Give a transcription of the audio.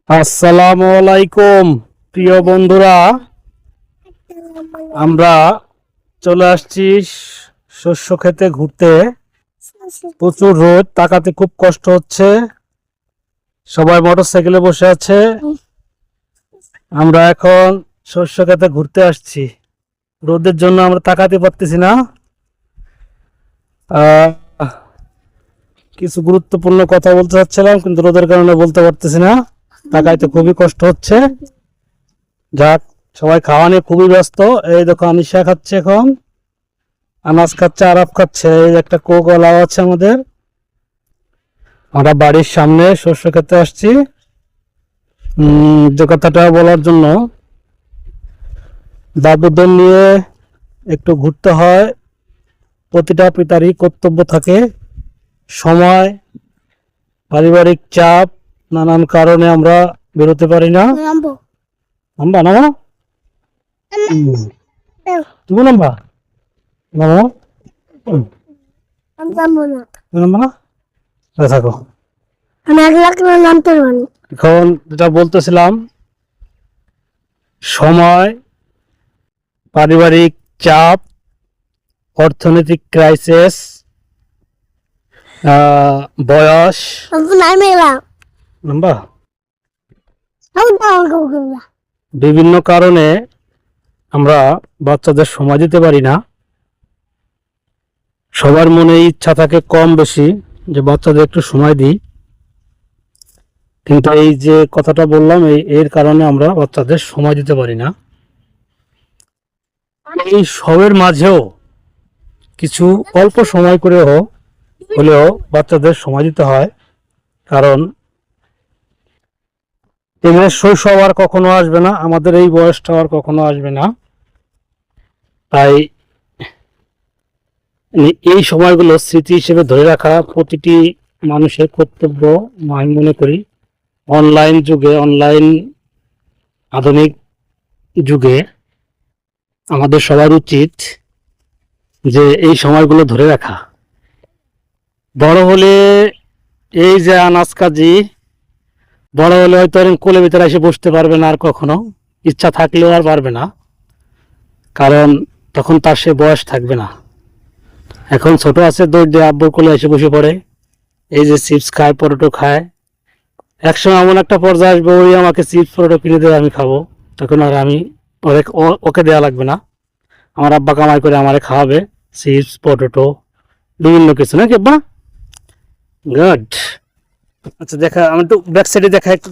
আসসালামু আলাইকুম প্রিয় বন্ধুরা, আমরা চলে আসছি শস্য ক্ষেতে ঘুরতে। প্রচুর রোদ, তাকাতে খুব কষ্ট হচ্ছে। সবাই মোটরসাইকেলে বসে আছে। আমরা এখন শস্য ক্ষেতে ঘুরতে আসছি। রোদের জন্য আমরা তাকাতে পারতেছি না। আহ, কিছু গুরুত্বপূর্ণ কথা বলতে চাচ্ছিলাম, কিন্তু রোদের কারণে বলতে পারতেছি না। তাকাইতে খুবই কষ্ট হচ্ছে। যাক, সবাই খাওয়া নিয়ে খুবই ব্যস্ত। এই দেখো, আনিশা খাচ্ছে, এখন আনাজ খাচ্ছে, আরাফ খাচ্ছে। এই একটা কোকওয়ালা আছে আমাদের। আমরা বাড়ির সামনে শস্য খেতে আসছি। যে কথাটা বলার জন্য, বাবুদের নিয়ে একটু ঘুরতে হয়। প্রতিটা পিতারই কর্তব্য থাকে। সময়, পারিবারিক চাপ, নানান কারণে আমরা বেরোতে পারি না। নাম্বা না তুমি নাম্বা নামো নাম্বা না থাকো। এখন যেটা বলতেছিলাম, সময়, পারিবারিক চাপ, অর্থনৈতিক ক্রাইসিস, বয়স, নাম্বা বিভিন্ন কারণে আমরা বাচ্চাদের সময় দিতে পারি না। সবার মনে ইচ্ছা থাকে কম বেশি যে বাচ্চাদের একটু সময় দিই, কিন্তু এই যে কথাটা বললাম, এর কারণে আমরা বাচ্চাদের সময় দিতে পারি না। এই সবের মাঝেও কিছু অল্প সময় করে হলেও বাচ্চাদের সময় দিতে হয়। কারণ এদের শৈশব আর কখনো আসবে না, আমাদের এই বয়সটা আর কখনো আসবে না। তাই এই সময়গুলো স্মৃতি হিসেবে ধরে রাখা প্রতিটি মানুষের কর্তব্য আমি মনে করি। অনলাইন যুগে, অনলাইন আধুনিক যুগে আমাদের সবার উচিত যে এই সময়গুলো ধরে রাখা। বড় হলে এই যে আনাজ কাজি, বড় হলে হয়তো কোলে ভিতরে এসে বসতে পারবে না আর কখনো, ইচ্ছা থাকলেও আর পারবে না। কারণ তখন তার সে বয়স থাকবে না। এখন ছোট আছে, দৌড় দিয়ে আব্বুর কোলে এসে বসে পড়ে, এই যে চিপস খায়, পরোটো খায়। একসময় এমন একটা পর্যায়ে আসবে, ওই আমাকে চিপস পরোটো কিনে দেবে, আমি খাবো। তখন আর আমি ওকে দেওয়া লাগবে না, আমার আব্বা কামাই করে আমারে খাওয়াবে চিপস, পটেটো, বিভিন্ন কিছু, নাকি আব্বা? গুড। আচ্ছা, দেখা আমি একটু ব্যাক সাইডে দেখা একটু।